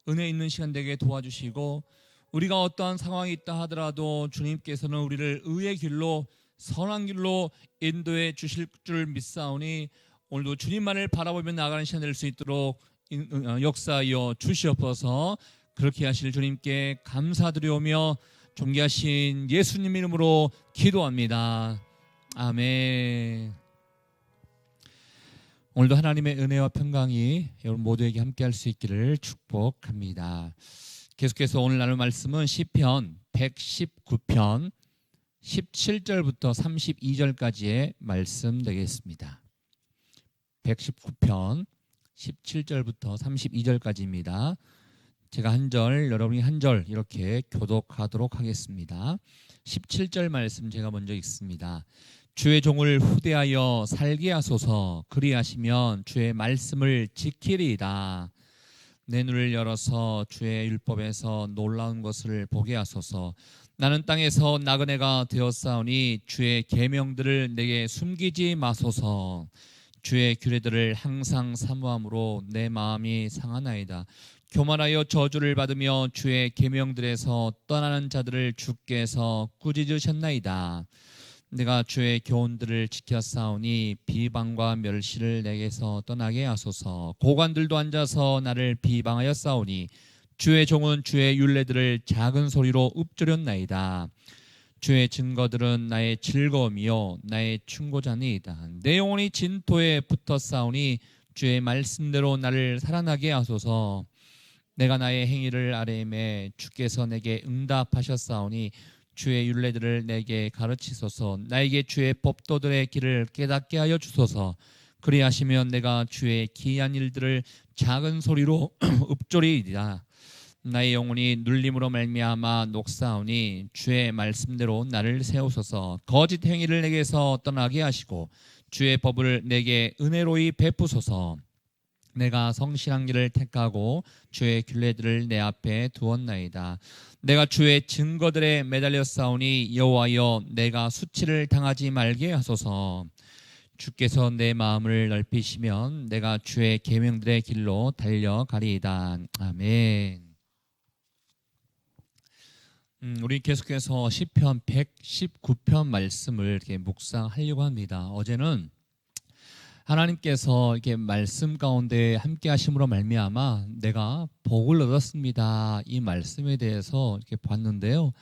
은혜 있는 시간 되게 도와주시고, 우리가 어떠한 상황이 있다 하더라도 주님께서는 우리를 의의 길로, 선한 길로 인도해 주실 줄 믿사오니 오늘도 주님만을 바라보며 나가는 시간 될 수 있도록 역사하여 주시옵소서. 그렇게 하실 주님께 감사드리오며 존귀하신 예수님 이름으로 기도합니다. 아멘. 오늘도 하나님의 은혜와 평강이 여러분 모두에게 함께할 수 있기를 축복합니다. 계속해서 오늘 나눌 말씀은 시편 119편 17절부터 32절까지의 말씀 되겠습니다. 119편 17절부터 32절까지입니다. 제가 한 절, 여러분이 한 절 이렇게 교독하도록 하겠습니다. 17절 말씀 제가 먼저 읽습니다. 주의 종을 후대하여 살게 하소서. 그리하시면 주의 말씀을 지키리이다. 내 눈을 열어서 주의 율법에서 놀라운 것을 보게 하소서. 나는 땅에서 나그네가 되었사오니 주의 계명들을 내게 숨기지 마소서. 주의 규례들을 항상 사모함으로 내 마음이 상하나이다. 교만하여 저주를 받으며 주의 계명들에서 떠나는 자들을 주께서 꾸짖으셨나이다. 내가 주의 교훈들을 지켰사오니 비방과 멸시를 내게서 떠나게 하소서. 고관들도 앉아서 나를 비방하였사오니 주의 종은 주의 율례들을 작은 소리로 읊조렸나이다. 주의 증거들은 나의 즐거움이요 나의 충고자니이다. 내 영혼이 진토에 붙었사오니 주의 말씀대로 나를 살아나게 하소서. 내가 나의 행위를 아뢰매 주께서 내게 응답하셨사오니 주의 율례들을 내게 가르치소서. 나에게 주의 법도들의 길을 깨닫게 하여 주소서. 그리하시면 내가 주의 기이한 일들을 작은 소리로 읊조리이다. 나의 영혼이 눌림으로 말미암아 녹사오니 주의 말씀대로 나를 세우소서. 거짓 행위를 내게서 떠나게 하시고 주의 법을 내게 은혜로이 베푸소서. 내가 성실한 길을 택하고 주의 규례들을 내 앞에 두었나이다. 내가 주의 증거들에 매달렸사오니 여호와여 내가 수치를 당하지 말게 하소서. 주께서 내 마음을 넓히시면 내가 주의 계명들의 길로 달려가리이다. 아멘. 우리 계속해서 시편 119편 말씀을 이렇게 묵상하려고 합니다. 어제는 하나님께서 이렇게 말씀 가운데 함께 하심으로 말미암아 내가 복을 얻었습니다. 이 말씀에 대해서 이렇게 봤는데요.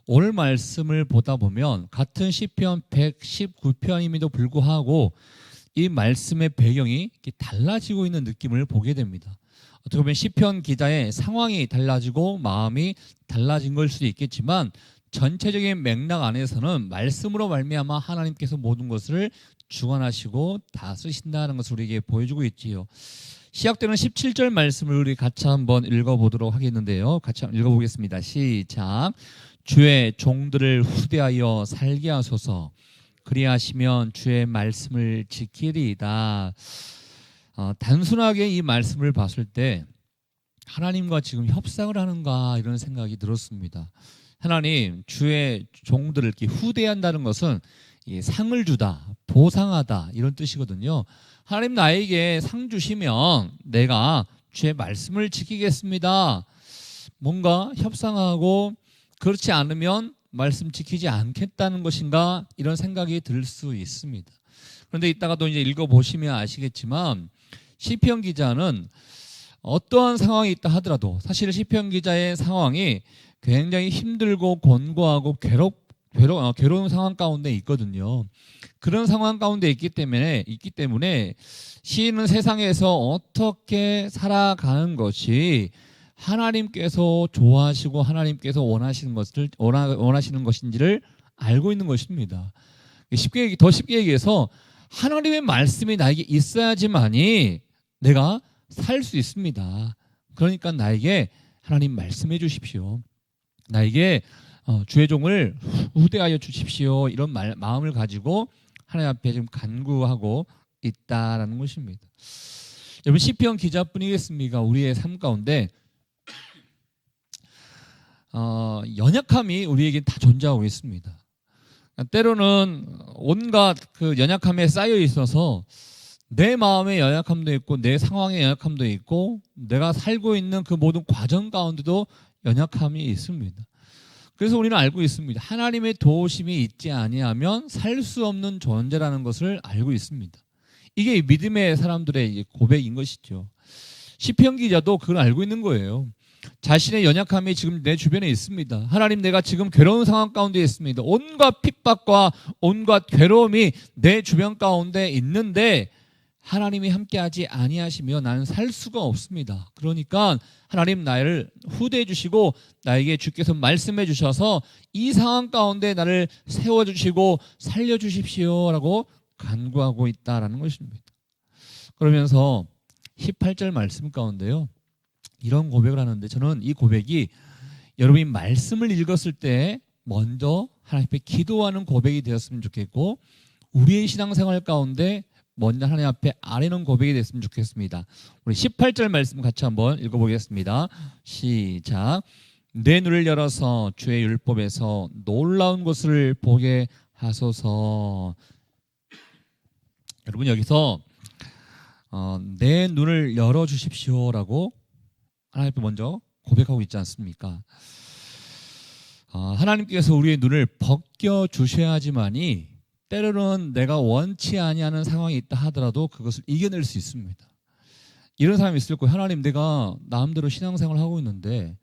오늘 말씀을 보다 보면 같은 시편 119편임에도 불구하고 이 말씀의 배경이 이렇게 달라지고 있는 느낌을 보게 됩니다. 어떻게 보면 시편 기자의 상황이 달라지고 마음이 달라진 걸 수도 있겠지만 전체적인 맥락 안에서는 말씀으로 말미암아 하나님께서 모든 것을 주관하시고 다 쓰신다는 것을 우리에게 보여주고 있지요. 시작되는 17절 말씀을 우리 같이 한번 읽어보도록 하겠는데요. 같이 한번 읽어보겠습니다. 시작. 주의 종들을 후대하여 살게 하소서. 그리하시면 주의 말씀을 지키리이다. 단순하게 이 말씀을 봤을 때 하나님과 지금 협상을 하는가 이런 생각이 들었습니다. 하나님, 주의 종들을 이렇게 후대한다는 것은 상을 주다, 보상하다 이런 뜻이거든요. 하나님 나에게 상 주시면 내가 주의 말씀을 지키겠습니다. 뭔가 협상하고 그렇지 않으면 말씀 지키지 않겠다는 것인가 이런 생각이 들 수 있습니다. 그런데 이따가 또 이제 읽어보시면 아시겠지만 시편 기자는 어떠한 상황이 있다 하더라도 사실 시편 기자의 상황이 굉장히 힘들고 곤고하고 괴로운 상황 가운데 있거든요. 그런 상황 가운데 있기 때문에 시인은 세상에서 어떻게 살아가는 것이 하나님께서 좋아하시고 하나님께서 원하시는 것인지를 알고 있는 것입니다. 더 쉽게 얘기해서 하나님의 말씀이 나에게 있어야지만이 내가 살 수 있습니다. 그러니까 나에게 하나님 말씀해 주십시오. 나에게 주의 종을 후대하여 주십시오. 이런 마음을 가지고 하나님 앞에 지금 간구하고 있다라는 것입니다. 여러분 시편 기자뿐이겠습니까? 우리의 삶 가운데 연약함이 우리에게 다 존재하고 있습니다. 때로는 온갖 그 연약함에 쌓여 있어서 내 마음의 연약함도 있고 내 상황의 연약함도 있고 내가 살고 있는 그 모든 과정 가운데도 연약함이 있습니다. 그래서 우리는 알고 있습니다. 하나님의 도우심이 있지 아니하면 살 수 없는 존재라는 것을 알고 있습니다. 이게 믿음의 사람들의 고백인 것이죠. 시편 기자도 그걸 알고 있는 거예요. 자신의 연약함이 지금 내 주변에 있습니다. 하나님, 내가 지금 괴로운 상황 가운데 있습니다. 온갖 핍박과 온갖 괴로움이 내 주변 가운데 있는데 하나님이 함께하지 아니하시면 나는 살 수가 없습니다. 그러니까 하나님, 나를 후대해 주시고 나에게 주께서 말씀해 주셔서 이 상황 가운데 나를 세워주시고 살려주십시오라고 간구하고 있다라는 것입니다. 그러면서 18절 말씀 가운데요, 이런 고백을 하는데, 저는 이 고백이 여러분이 말씀을 읽었을 때 먼저 하나님 앞에 기도하는 고백이 되었으면 좋겠고, 우리의 신앙생활 가운데 먼저 하나님 앞에 아뢰는 고백이 됐으면 좋겠습니다. 우리 18절 말씀 같이 한번 읽어보겠습니다. 시작. 내 눈을 열어서 주의 율법에서 놀라운 것을 보게 하소서. 여러분, 여기서 내 눈을 열어주십시오라고 하나님 앞에 먼저 고백하고 있지 않습니까? 하나님께서 우리의 눈을 벗겨주셔야지만이 때로는 내가 원치 아니하는 상황이 있다 하더라도 그것을 이겨낼 수 있습니다. 이런 사람이 있을 거예요. 하나님, 내가 마음대로 신앙생활을 하고 있는데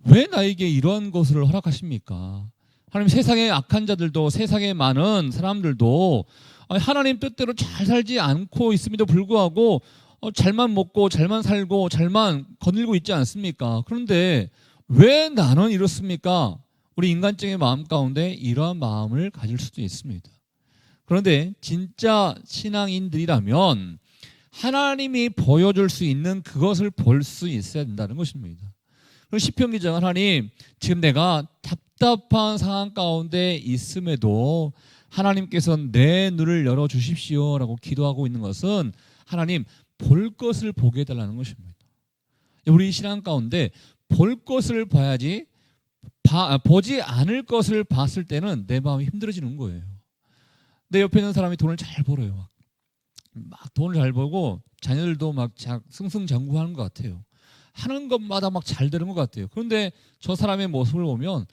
왜 나에게 이러한 것을 허락하십니까? 하나님, 세상의 악한 자들도, 세상의 많은 사람들도 하나님 뜻대로 잘 살지 않고 있음에도 불구하고 잘만 먹고 잘만 살고 잘만 거닐고 있지 않습니까? 그런데 왜 나는 이렇습니까? 우리 인간적인 마음 가운데 이러한 마음을 가질 수도 있습니다. 그런데 진짜 신앙인들이라면 하나님이 보여줄 수 있는 그것을 볼 수 있어야 된다는 것입니다. 그리고 시편 기자가, 하나님, 지금 내가 답답한 상황 가운데 있음에도 하나님께서 내 눈을 열어주십시오라고 기도하고 있는 것은 하나님, 볼 것을 보게 해달라는 것입니다. 우리 신앙 가운데 볼 것을 봐야지, 보지 않을 것을 봤을 때는 내 마음이 힘들어지는 거예요. 내 옆에 있는 사람이 돈을 잘 벌어요. 막 돈을 잘 벌고 자녀들도 막 승승장구하는 것 같아요. 하는 것마다 막 잘 되는 것 같아요. 그런데 저 사람의 모습을 보면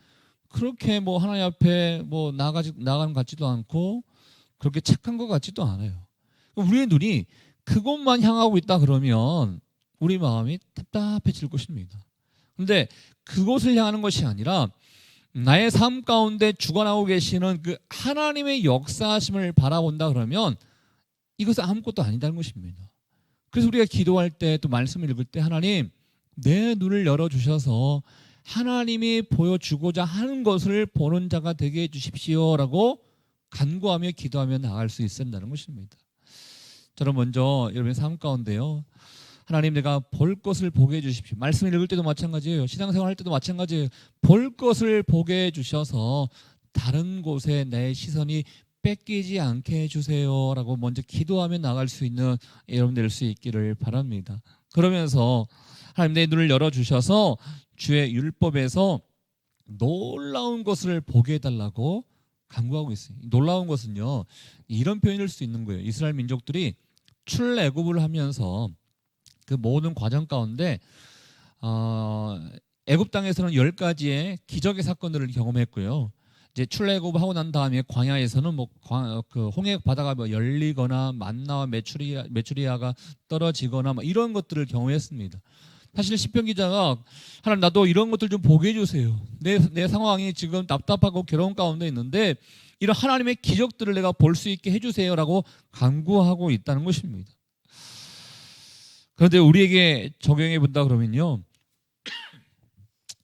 그렇게 뭐 하나님 앞에 뭐 나가는 것 같지도 않고 그렇게 착한 것 같지도 않아요. 우리의 눈이 그것만 향하고 있다 그러면 우리 마음이 답답해질 것입니다. 그런데 그것을 향하는 것이 아니라 나의 삶 가운데 주관하고 계시는 그 하나님의 역사하심을 바라본다 그러면 이것은 아무것도 아니다는 것입니다. 그래서 우리가 기도할 때, 또 말씀을 읽을 때, 하나님, 내 눈을 열어주셔서 하나님이 보여주고자 하는 것을 보는 자가 되게 해주십시오라고 간구하며 기도하며 나아갈 수 있어야 한다는 것입니다. 저는 먼저 여러분의 삶 가운데요, 하나님, 내가 볼 것을 보게 해주십시오. 말씀을 읽을 때도 마찬가지예요. 신앙생활 할 때도 마찬가지예요. 볼 것을 보게 해주셔서 다른 곳에 내 시선이 뺏기지 않게 해주세요 라고 먼저 기도하며 나갈 수 있는 여러분 될 수 있기를 바랍니다. 그러면서 하나님, 내 눈을 열어주셔서 주의 율법에서 놀라운 것을 보게 해달라고 간구하고 있어요. 놀라운 것은요, 이런 표현일 수 있는 거예요. 이스라엘 민족들이 출애굽을 하면서 그 모든 과정 가운데 애굽 땅에서는 10가지의 기적의 사건들을 경험했고요. 이제 출애굽하고 난 다음에 광야에서는 그 홍해 바다가 열리거나 만나와 메추리아가 떨어지거나 이런 것들을 경험했습니다. 사실 시편 기자가, 하나님, 나도 이런 것들 좀 보게 해주세요. 내 상황이 지금 답답하고 괴로운 가운데 있는데 이런 하나님의 기적들을 내가 볼 수 있게 해주세요라고 간구하고 있다는 것입니다. 그런데 우리에게 적용해 본다 그러면요,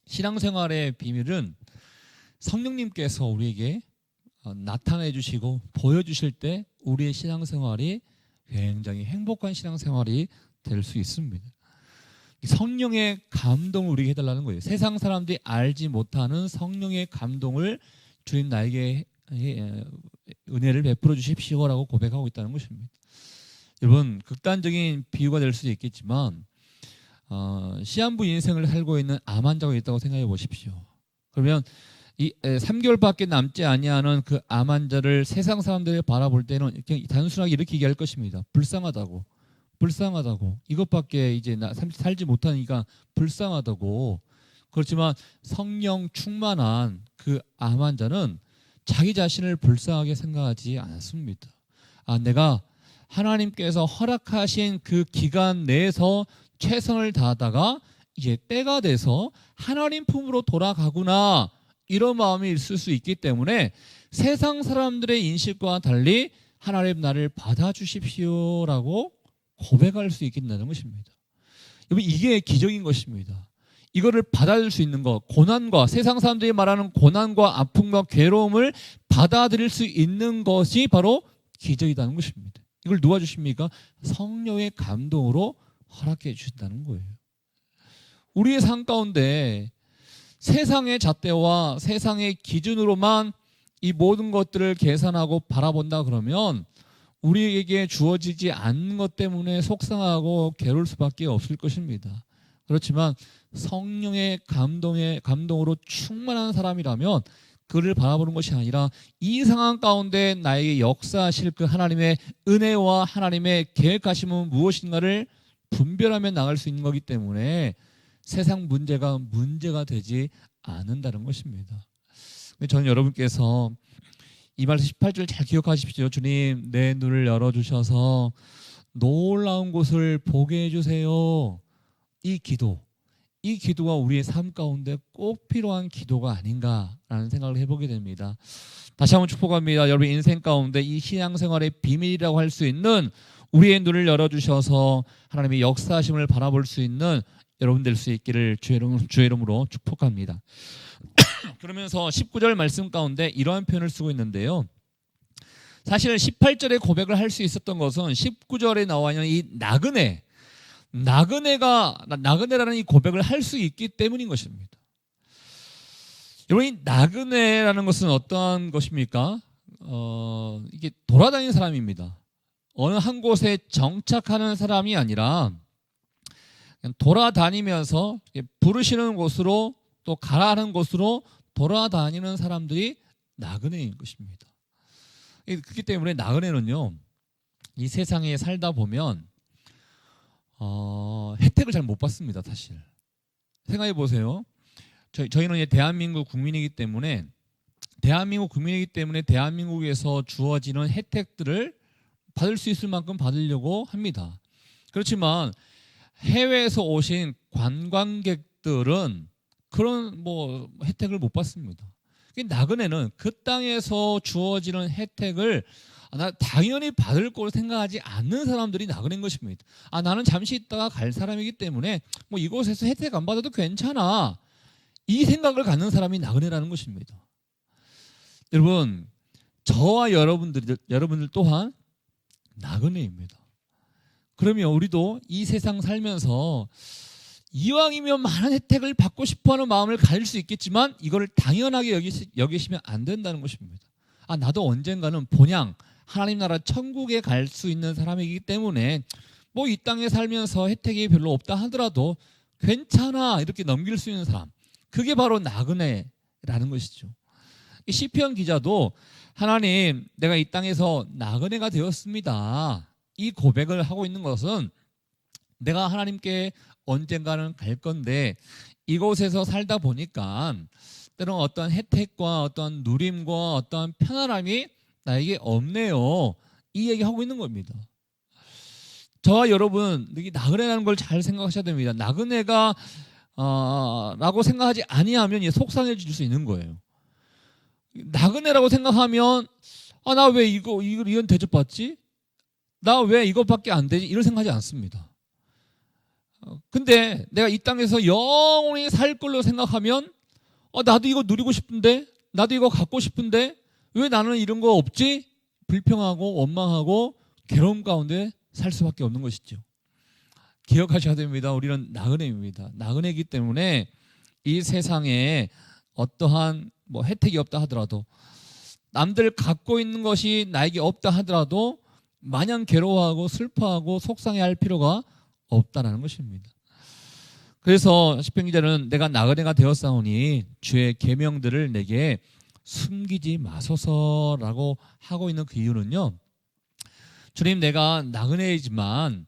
신앙생활의 비밀은 성령님께서 우리에게 나타내 주시고 보여주실 때 우리의 신앙생활이 굉장히 행복한 신앙생활이 될 수 있습니다. 성령의 감동을 우리에게 해달라는 거예요. 세상 사람들이 알지 못하는 성령의 감동을 주님, 나에게 은혜를 베풀어 주십시오라고 고백하고 있다는 것입니다. 여러분, 극단적인 비유가 될 수도 있겠지만 시한부 인생을 살고 있는 암 환자가 있다고 생각해 보십시오. 그러면 3개월밖에 남지 아니하는 그 암 환자를 세상 사람들이 바라볼 때는 그냥 단순하게 이렇게 얘기할 것입니다. 불쌍하다고. 불쌍하다고. 이것밖에 이제 살지 못하니까 불쌍하다고. 그렇지만 성령 충만한 그 암 환자는 자기 자신을 불쌍하게 생각하지 않습니다. 내가 하나님께서 허락하신 그 기간 내에서 최선을 다하다가 이제 때가 돼서 하나님 품으로 돌아가구나, 이런 마음이 있을 수 있기 때문에 세상 사람들의 인식과 달리 하나님 나를 받아주십시오라고 고백할 수 있겠다는 것입니다. 여러분, 이게 기적인 것입니다. 이거를 받아들일 수 있는 것, 고난과, 세상 사람들이 말하는 고난과 아픔과 괴로움을 받아들일 수 있는 것이 바로 기적이라는 것입니다. 이걸 누가 주십니까? 성령의 감동으로 허락해 주신다는 거예요. 우리의 삶 가운데 세상의 잣대와 세상의 기준으로만 이 모든 것들을 계산하고 바라본다 그러면 우리에게 주어지지 않는 것 때문에 속상하고 괴로울 수밖에 없을 것입니다. 그렇지만 성령의 감동으로 충만한 사람이라면 그를 바라보는 것이 아니라 이 상황 가운데 나에게 역사하실 그 하나님의 은혜와 하나님의 계획하심은 무엇인가를 분별하며 나갈 수 있는 거기 때문에 세상 문제가 되지 않는다는 것입니다. 저는 여러분께서 이 말씀 18절 잘 기억하십시오. 주님, 내 눈을 열어주셔서 놀라운 곳을 보게 해주세요. 이 기도가 우리의 삶 가운데 꼭 필요한 기도가 아닌가라는 생각을 해보게 됩니다. 다시 한번 축복합니다. 여러분 인생 가운데 이 신앙생활의 비밀이라고 할 수 있는 우리의 눈을 열어주셔서 하나님의 역사하심을 바라볼 수 있는 여러분 될 수 있기를 주의 이름으로 축복합니다. 그러면서 19절 말씀 가운데 이러한 표현을 쓰고 있는데요. 사실 18절에 고백을 할 수 있었던 것은 19절에 나와 있는 이 나그네라는 이 고백을 할 수 있기 때문인 것입니다. 여러분, 이 나그네라는 것은 어떠한 것입니까? 이게 돌아다니는 사람입니다. 어느 한 곳에 정착하는 사람이 아니라 그냥 돌아다니면서 부르시는 곳으로 또 가라 하는 곳으로 돌아다니는 사람들이 나그네인 것입니다. 그렇기 때문에 나그네는요, 이 세상에 살다 보면 혜택을 잘 못 받습니다. 사실 생각해 보세요. 저희는 이제 대한민국 국민이기 때문에 대한민국에서 주어지는 혜택들을 받을 수 있을 만큼 받으려고 합니다. 그렇지만 해외에서 오신 관광객들은 그런 혜택을 못 받습니다. 나그네는 그 땅에서 주어지는 혜택을 나 당연히 받을 거로 생각하지 않는 사람들이 나그네인 것입니다. 나는 잠시 있다가 갈 사람이기 때문에 이곳에서 혜택 안 받아도 괜찮아, 이 생각을 갖는 사람이 나그네라는 것입니다. 여러분, 저와 여러분들 또한 나그네입니다. 그러면 우리도 이 세상 살면서 이왕이면 많은 혜택을 받고 싶어하는 마음을 가질 수 있겠지만 이거를 당연하게 여기시면 안 된다는 것입니다. 나도 언젠가는 본향 하나님 나라 천국에 갈 수 있는 사람이기 때문에 이 땅에 살면서 혜택이 별로 없다 하더라도 괜찮아, 이렇게 넘길 수 있는 사람, 그게 바로 나그네라는 것이죠. 이 시편 기자도 하나님, 내가 이 땅에서 나그네가 되었습니다, 이 고백을 하고 있는 것은 내가 하나님께 언젠가는 갈 건데 이곳에서 살다 보니까 때론 어떤 혜택과 어떤 누림과 어떤 편안함이 나에게 없네요, 이 얘기하고 있는 겁니다. 저와 여러분, 이 나그네라는 걸 잘 생각하셔야 됩니다. 나그네가 라고 생각하지 아니하면 속상해질 수 있는 거예요. 나그네라고 생각하면 나 왜 이건 대접받지? 나 왜 이것밖에 안 되지? 이런 생각하지 않습니다. 근데 내가 이 땅에서 영원히 살 걸로 생각하면 나도 이거 누리고 싶은데, 나도 이거 갖고 싶은데 왜 나는 이런 거 없지? 불평하고 원망하고 괴로움 가운데 살 수밖에 없는 것이죠. 기억하셔야 됩니다. 우리는 나그네입니다. 나그네이기 때문에 이 세상에 어떠한 혜택이 없다 하더라도, 남들 갖고 있는 것이 나에게 없다 하더라도 마냥 괴로워하고 슬퍼하고 속상해할 필요가 없다는 것입니다. 그래서 시편 기자는 내가 나그네가 되었사오니 주의 계명들을 내게 숨기지 마소서라고 하고 있는 그 이유는요, 주님 내가 나그네이지만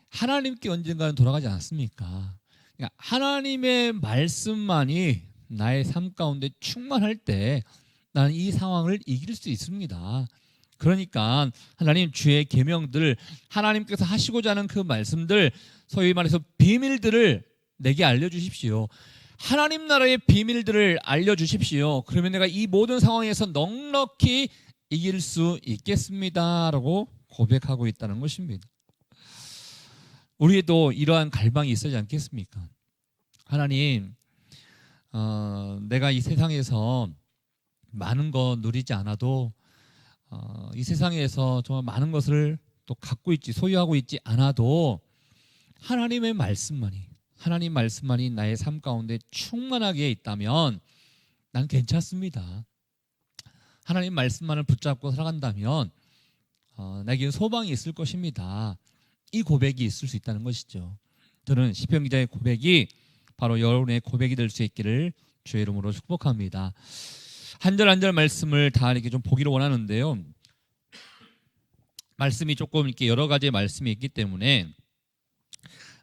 하나님께 언젠가는 돌아가지 않습니까? 그러니까 하나님의 말씀만이 나의 삶 가운데 충만할 때 나는 이 상황을 이길 수 있습니다. 그러니까 하나님 주의 계명들, 하나님께서 하시고자 하는 그 말씀들, 소위 말해서 비밀들을 내게 알려주십시오. 하나님 나라의 비밀들을 알려주십시오. 그러면 내가 이 모든 상황에서 넉넉히 이길 수 있겠습니다라고 고백하고 있다는 것입니다. 우리에도 이러한 갈망이 있어야지 않겠습니까? 하나님, 내가 이 세상에서 많은 거 누리지 않아도 이 세상에서 정말 많은 것을 또 갖고 있지, 소유하고 있지 않아도 하나님 말씀만이 나의 삶 가운데 충만하게 있다면 난 괜찮습니다. 하나님 말씀만을 붙잡고 살아간다면 내게 소망이 있을 것입니다. 이 고백이 있을 수 있다는 것이죠. 저는 시편 기자의 고백이 바로 여러분의 고백이 될 수 있기를 주의 이름으로 축복합니다. 한 절 한 절 말씀을 다 이렇게 좀 보기를 원하는데요. 말씀이 조금 이렇게 여러 가지의 말씀이 있기 때문에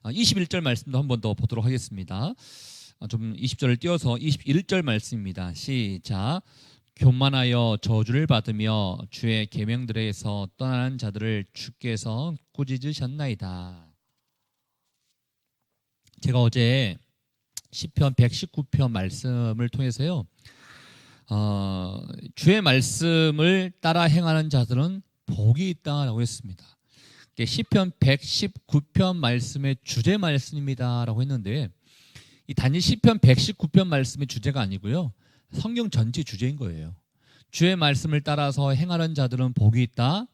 21절 말씀도 한 번 더 보도록 하겠습니다. 좀 20절을 띄워서 21절 말씀입니다. 시작. 교만하여 저주를 받으며 주의 계명들에서 떠나는 자들을 주께서 꾸짖으셨나이다. 제가 어제 시편 119편 말씀을 통해서요, 주의 말씀을 따라 행하는 자들은 복이 있다라고 했습니다. 시편 119편 말씀의 주제 말씀입니다라고 했는데, 이 단지 시편 119편 말씀의 주제가 아니고요, 성경 전체 주제인 거예요. 주의 말씀을 따라서 행하는 자들은 복이 있다.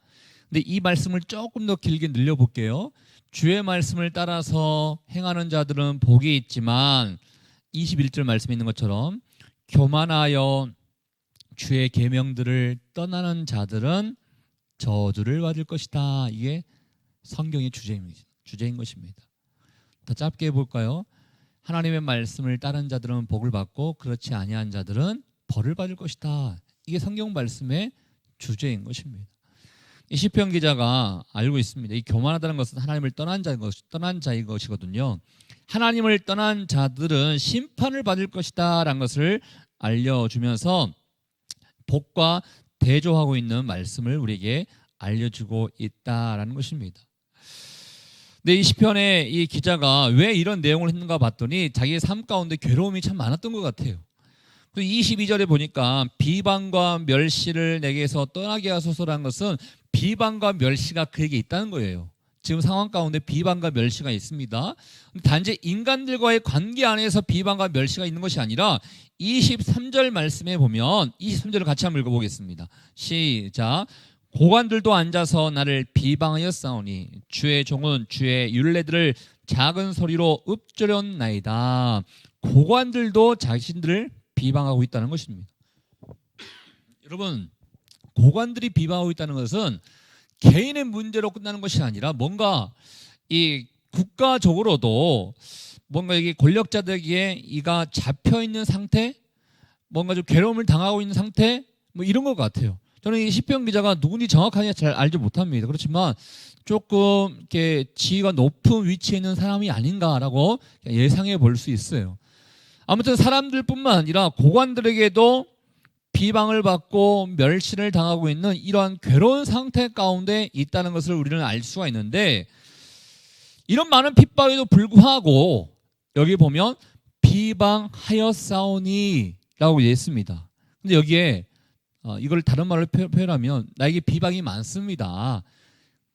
근데 이 말씀을 조금 더 길게 늘려볼게요. 주의 말씀을 따라서 행하는 자들은 복이 있지만 21절 말씀에 있는 것처럼 교만하여 주의 계명들을 떠나는 자들은 저주를 받을 것이다. 이게 성경의 주제인 것입니다. 더 짧게 해볼까요? 하나님의 말씀을 따른 자들은 복을 받고 그렇지 아니한 자들은 벌을 받을 것이다. 이게 성경 말씀의 주제인 것입니다. 이 시편 기자가 알고 있습니다. 이 교만하다는 것은 하나님을 떠난 자인 것이거든요. 하나님을 떠난 자들은 심판을 받을 것이다 라는 것을 알려주면서 복과 대조하고 있는 말씀을 우리에게 알려주고 있다라는 것입니다. 근데 이 시편의 이 기자가 왜 이런 내용을 했는가 봤더니 자기의 삶 가운데 괴로움이 참 많았던 것 같아요. 22절에 보니까 비방과 멸시를 내게서 떠나게 하소서라는 것은 비방과 멸시가 그에게 있다는 거예요. 지금 상황 가운데 비방과 멸시가 있습니다. 단지 인간들과의 관계 안에서 비방과 멸시가 있는 것이 아니라 23절 말씀에 보면 23절을 같이 한번 읽어보겠습니다. 시작. 고관들도 앉아서 나를 비방하였사오니 주의 종은 주의 율례들을 작은 소리로 읊조렸나이다. 고관들도 자신들을 비방하고 있다는 것입니다. 여러분, 고관들이 비방하고 있다는 것은 개인의 문제로 끝나는 것이 아니라 뭔가 이 국가적으로도 뭔가 이게 권력자들에게 이가 잡혀 있는 상태, 뭔가 좀 괴로움을 당하고 있는 상태, 뭐 이런 것 같아요. 저는 이 시편 기자가 누군지 정확하게 잘 알지 못합니다. 그렇지만 조금 이렇게 지위가 높은 위치에 있는 사람이 아닌가라고 예상해 볼 수 있어요. 아무튼 사람들뿐만 아니라 고관들에게도 비방을 받고 멸시를 당하고 있는 이러한 괴로운 상태 가운데 있다는 것을 우리는 알 수가 있는데, 이런 많은 핍박에도 불구하고 여기 보면 비방하였사오니 라고 했습니다. 근데 여기에 이걸 다른 말로 표현하면 나에게 비방이 많습니다.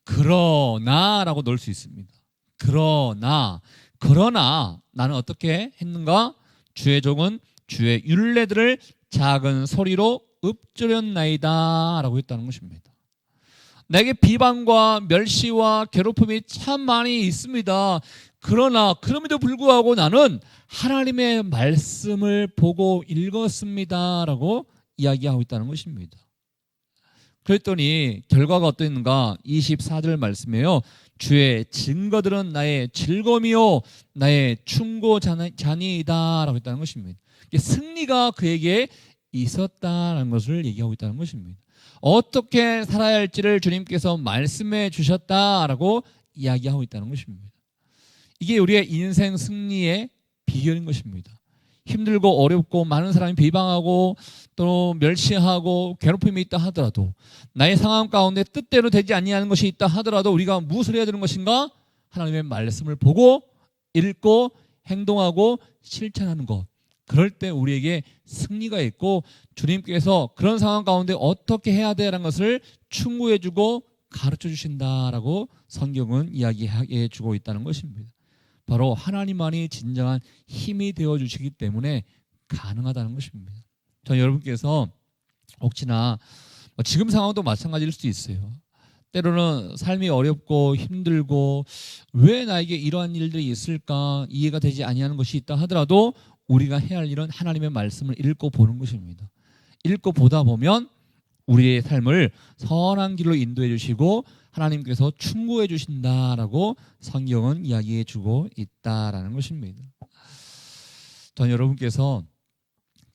그러나 라고 넣을 수 있습니다. 그러나 나는 어떻게 했는가? 주의 종은 주의 율례들을 작은 소리로 읊조렸나이다 라고 했다는 것입니다. 내게 비방과 멸시와 괴롭힘이 참 많이 있습니다. 그러나 그럼에도 불구하고 나는 하나님의 말씀을 보고 읽었습니다 라고 이야기하고 있다는 것입니다. 그랬더니 결과가 어땠는가? 24절 말씀이에요. 주의 증거들은 나의 즐거움이요 나의 충고자니이다 라고 했다는 것입니다. 승리가 그에게 있었다는 것을 얘기하고 있다는 것입니다. 어떻게 살아야 할지를 주님께서 말씀해 주셨다라고 이야기하고 있다는 것입니다. 이게 우리의 인생 승리의 비결인 것입니다. 힘들고 어렵고 많은 사람이 비방하고 또 멸시하고 괴롭힘이 있다 하더라도 나의 상황 가운데 뜻대로 되지 아니하는 것이 있다 하더라도 우리가 무엇을 해야 되는 것인가? 하나님의 말씀을 보고 읽고 행동하고 실천하는 것. 그럴 때 우리에게 승리가 있고 주님께서 그런 상황 가운데 어떻게 해야 되라는 것을 충고해주고 가르쳐 주신다라고 성경은 이야기해 주고 있다는 것입니다. 바로 하나님만이 진정한 힘이 되어 주시기 때문에 가능하다는 것입니다. 저는 여러분께서 혹시나 지금 상황도 마찬가지일 수도 있어요. 때로는 삶이 어렵고 힘들고 왜 나에게 이러한 일들이 있을까 이해가 되지 아니하는 것이 있다 하더라도 우리가 해야 할 일은 하나님의 말씀을 읽고 보는 것입니다. 읽고 보다 보면 우리의 삶을 선한 길로 인도해 주시고 하나님께서 충고해 주신다라고 성경은 이야기해 주고 있다라는 것입니다. 전 여러분께서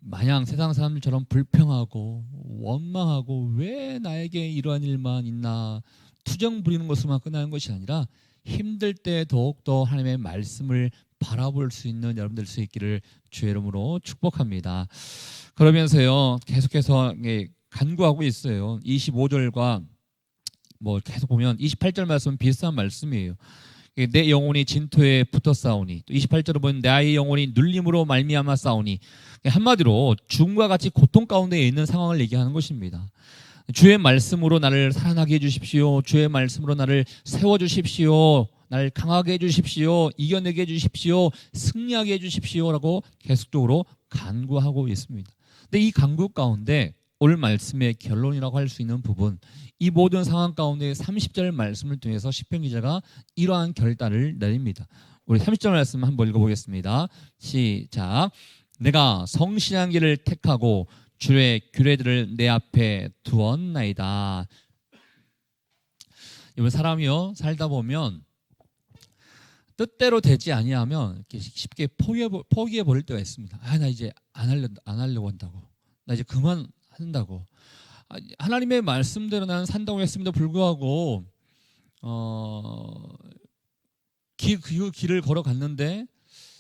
마냥 세상 사람들처럼 불평하고 원망하고 왜 나에게 이러한 일만 있나 투정 부리는 것으로만 끝나는 것이 아니라 힘들 때 더욱더 하나님의 말씀을 바라볼 수 있는 여러분 될 수 있기를 주의 이름으로 축복합니다. 그러면서요 계속해서 간구하고 있어요. 25절과 계속 보면 28절 말씀은 비슷한 말씀이에요. 내 영혼이 진토에 붙어 싸우니 또 28절을 보면 나의 영혼이 눌림으로 말미암아 싸우니 한마디로 죽음과 같이 고통 가운데 있는 상황을 얘기하는 것입니다. 주의 말씀으로 나를 살아나게 해주십시오. 주의 말씀으로 나를 세워주십시오. 나를 강하게 해주십시오. 이겨내게 해주십시오. 승리하게 해주십시오 라고 계속적으로 간구하고 있습니다. 근데 이 간구 가운데 오늘 말씀의 결론이라고 할 수 있는 부분, 이 모든 상황 가운데 30절 말씀을 통해서 시편 기자가 이러한 결단을 내립니다. 우리 30절 말씀 한번 읽어보겠습니다. 시작. 내가 성실한 길을 택하고 주의 규례들을 내 앞에 두었나이다. 이번 사람이요 살다 보면 뜻대로 되지 아니하면 이렇게 쉽게 포기해 버릴 때가 있습니다. 나 이제 안 하려고 한다고. 나 이제 그만 한다고. 하나님의 말씀대로 나는 산다고 했음에도 불구하고 그 길을 걸어갔는데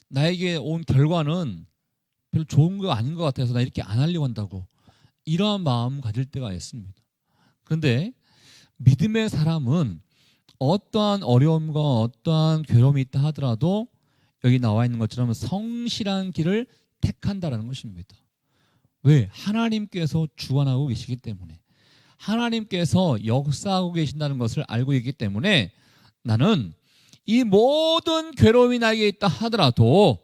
나에게 온 결과는 별로 좋은 거 아닌 것 같아서 나 이렇게 안 하려고 한다고. 이러한 마음 가질 때가 있습니다. 그런데 믿음의 사람은 어떠한 어려움과 어떠한 괴로움이 있다 하더라도 여기 나와 있는 것처럼 성실한 길을 택한다라는 것입니다. 왜? 하나님께서 주관하고 계시기 때문에, 하나님께서 역사하고 계신다는 것을 알고 있기 때문에 나는 이 모든 괴로움이 나에게 있다 하더라도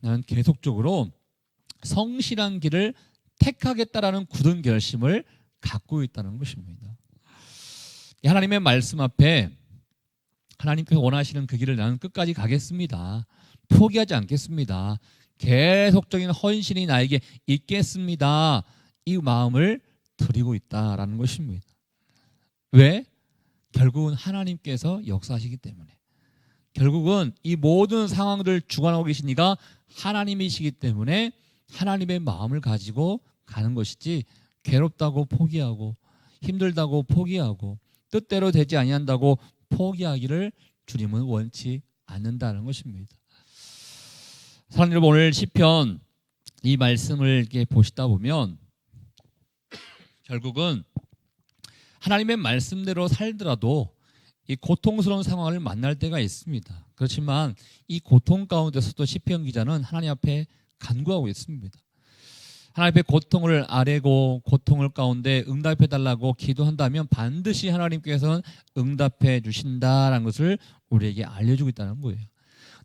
나는 계속적으로 성실한 길을 택하겠다라는 굳은 결심을 갖고 있다는 것입니다. 하나님의 말씀 앞에 하나님께서 원하시는 그 길을 나는 끝까지 가겠습니다. 포기하지 않겠습니다. 계속적인 헌신이 나에게 있겠습니다. 이 마음을 드리고 있다라는 것입니다. 왜? 결국은 하나님께서 역사하시기 때문에, 결국은 이 모든 상황들을 주관하고 계신 이가 하나님이시기 때문에 하나님의 마음을 가지고 가는 것이지, 괴롭다고 포기하고 힘들다고 포기하고 뜻대로 되지 아니한다고 포기하기를 주님은 원치 않는다는 것입니다. 사랑하는 여러분, 오늘 시편 이 말씀을 이렇게 보시다 보면 결국은 하나님의 말씀대로 살더라도 이 고통스러운 상황을 만날 때가 있습니다. 그렇지만 이 고통 가운데서도 시편 기자는 하나님 앞에 간구하고 있습니다. 하나님 앞에 고통을 아뢰고 고통을 가운데 응답해 달라고 기도한다면 반드시 하나님께서는 응답해 주신다라는 것을 우리에게 알려주고 있다는 거예요.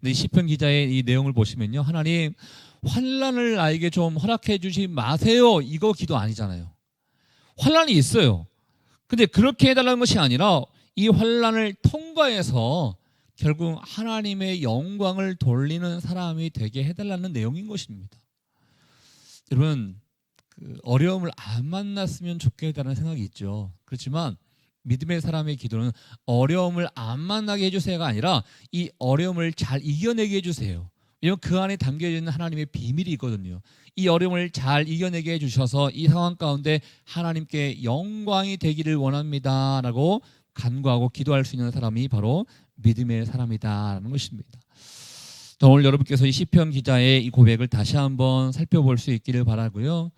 근데 이 시편 기자의 이 내용을 보시면요, 하나님 환난을 나에게 좀 허락해 주지 마세요, 이거 기도 아니잖아요. 환난이 있어요. 근데 그렇게 해달라는 것이 아니라 이 환난을 통과해서 결국 하나님의 영광을 돌리는 사람이 되게 해달라는 내용인 것입니다. 여러분, 어려움을 안 만났으면 좋겠다는 생각이 있죠. 그렇지만 믿음의 사람의 기도는 어려움을 안 만나게 해주세요가 아니라 이 어려움을 잘 이겨내게 해주세요. 왜냐하면 그 안에 담겨져 있는 하나님의 비밀이 있거든요. 이 어려움을 잘 이겨내게 해주셔서 이 상황 가운데 하나님께 영광이 되기를 원합니다 라고 간구하고 기도할 수 있는 사람이 바로 믿음의 사람이다라는 것입니다. 오늘 여러분께서 이 시편 기자의 이 고백을 다시 한번 살펴볼 수 있기를 바라고요.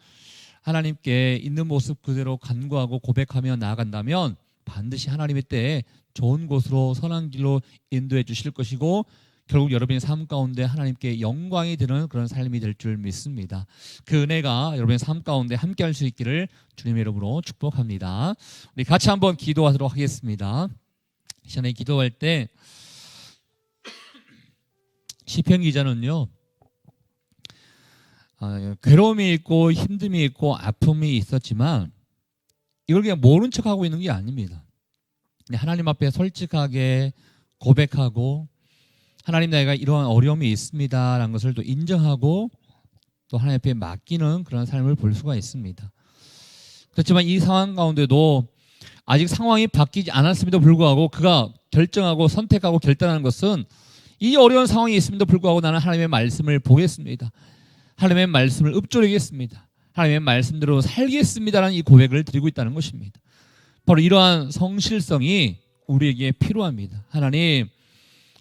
하나님께 있는 모습 그대로 간구하고 고백하며 나아간다면 반드시 하나님의 때에 좋은 곳으로 선한 길로 인도해 주실 것이고 결국 여러분의 삶 가운데 하나님께 영광이 되는 그런 삶이 될 줄 믿습니다. 그 은혜가 여러분의 삶 가운데 함께 할 수 있기를 주님의 이름으로 축복합니다. 우리 같이 한번 기도하도록 하겠습니다. 시간에 기도할 때 시편 기자는요, 괴로움이 있고 힘듦이 있고 아픔이 있었지만 이걸 그냥 모른 척하고 있는 게 아닙니다. 하나님 앞에 솔직하게 고백하고 하나님, 내가 이러한 어려움이 있습니다 라는 것을 또 인정하고 또 하나님 앞에 맡기는 그런 삶을 볼 수가 있습니다. 그렇지만 이 상황 가운데도 아직 상황이 바뀌지 않았음에도 불구하고 그가 결정하고 선택하고 결단하는 것은 이 어려운 상황이 있음에도 불구하고 나는 하나님의 말씀을 보겠습니다. 하나님의 말씀을 읊조리겠습니다. 하나님의 말씀대로 살겠습니다라는 이 고백을 드리고 있다는 것입니다. 바로 이러한 성실성이 우리에게 필요합니다. 하나님,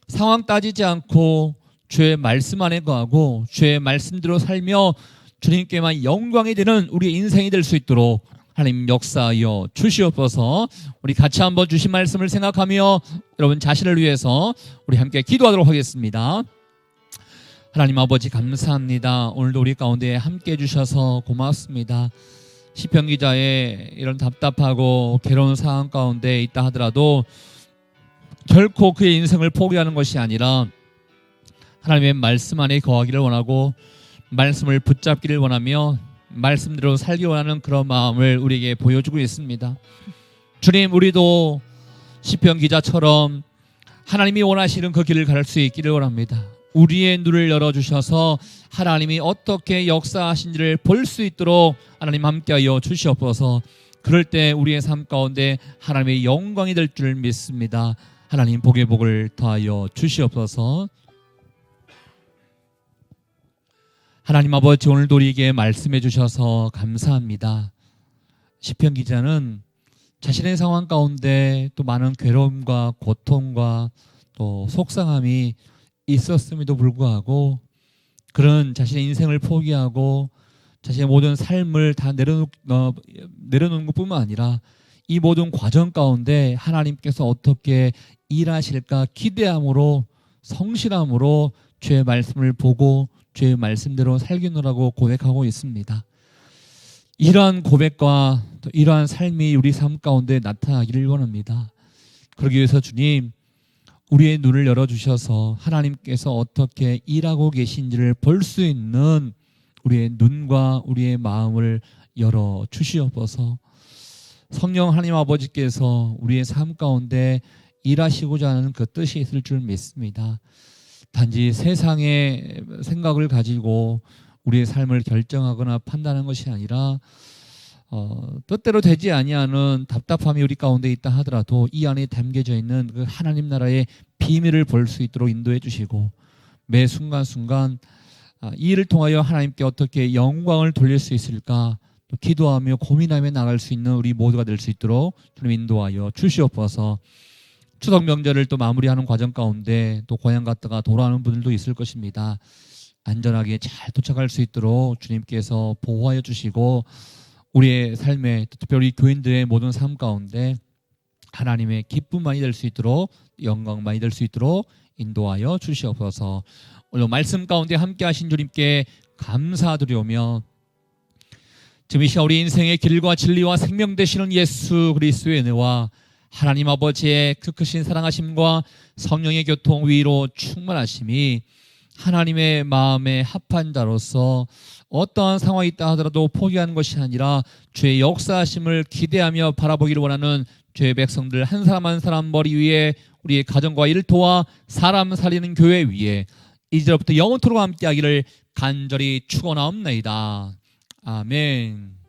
상황 따지지 않고 주의 말씀 안에 거하고 주의 말씀대로 살며 주님께만 영광이 되는 우리의 인생이 될 수 있도록 하나님 역사하여 주시옵소서. 우리 같이 한번 주신 말씀을 생각하며 여러분 자신을 위해서 우리 함께 기도하도록 하겠습니다. 하나님 아버지 감사합니다. 오늘도 우리 가운데 함께 해주셔서 고맙습니다. 시편 기자의 이런 답답하고 괴로운 상황 가운데 있다 하더라도 결코 그의 인생을 포기하는 것이 아니라 하나님의 말씀 안에 거하기를 원하고 말씀을 붙잡기를 원하며 말씀대로 살기 원하는 그런 마음을 우리에게 보여주고 있습니다. 주님, 우리도 시편 기자처럼 하나님이 원하시는 그 길을 갈 수 있기를 원합니다. 우리의 눈을 열어주셔서 하나님이 어떻게 역사하신지를 볼 수 있도록 하나님 함께하여 주시옵소서. 그럴 때 우리의 삶 가운데 하나님의 영광이 될 줄 믿습니다. 하나님 복의 복을 더하여 주시옵소서. 하나님 아버지, 오늘도 우리에게 말씀해 주셔서 감사합니다. 시편 기자는 자신의 상황 가운데 또 많은 괴로움과 고통과 또 속상함이 있었음에도 불구하고 그런 자신의 인생을 포기하고 자신의 모든 삶을 다 내려놓는 것뿐만 아니라 이 모든 과정 가운데 하나님께서 어떻게 일하실까 기대함으로 성실함으로 주의 말씀을 보고 주의 말씀대로 살기노라고 고백하고 있습니다. 이러한 고백과 또 이러한 삶이 우리 삶 가운데 나타나기를 원합니다. 그러기 위해서 주님, 우리의 눈을 열어주셔서 하나님께서 어떻게 일하고 계신지를 볼 수 있는 우리의 눈과 우리의 마음을 열어주시옵소서. 성령 하나님 아버지께서 우리의 삶 가운데 일하시고자 하는 그 뜻이 있을 줄 믿습니다. 단지 세상의 생각을 가지고 우리의 삶을 결정하거나 판단하는 것이 아니라 뜻대로 되지 아니하는 답답함이 우리 가운데 있다 하더라도 이 안에 담겨져 있는 그 하나님 나라의 비밀을 볼 수 있도록 인도해 주시고 매 순간순간 이 일을 통하여 하나님께 어떻게 영광을 돌릴 수 있을까 또 기도하며 고민하며 나갈 수 있는 우리 모두가 될 수 있도록 주님 인도하여 주시옵소서. 추석 명절을 또 마무리하는 과정 가운데 또 고향 갔다가 돌아오는 분들도 있을 것입니다. 안전하게 잘 도착할 수 있도록 주님께서 보호하여 주시고 우리의 삶에 특별히 교인들의 모든 삶 가운데 하나님의 기쁨만이 될 수 있도록 영광만이 될 수 있도록 인도하여 주시옵소서. 오늘 말씀 가운데 함께 하신 주님께 감사드리오며 지금 이 시간 우리 인생의 길과 진리와 생명 되시는 예수 그리스도의 은혜와 하나님 아버지의 그 크신 사랑하심과 성령의 교통 위로 충만하심이 하나님의 마음에 합한 자로서 어떠한 상황이 있다 하더라도 포기하는 것이 아니라 주의 역사하심을 기대하며 바라보기를 원하는 주의 백성들 한 사람 한 사람 머리 위에 우리의 가정과 일터와 사람 살리는 교회 위에 이제부터 영원토록 함께하기를 간절히 축원하옵나이다. 아멘.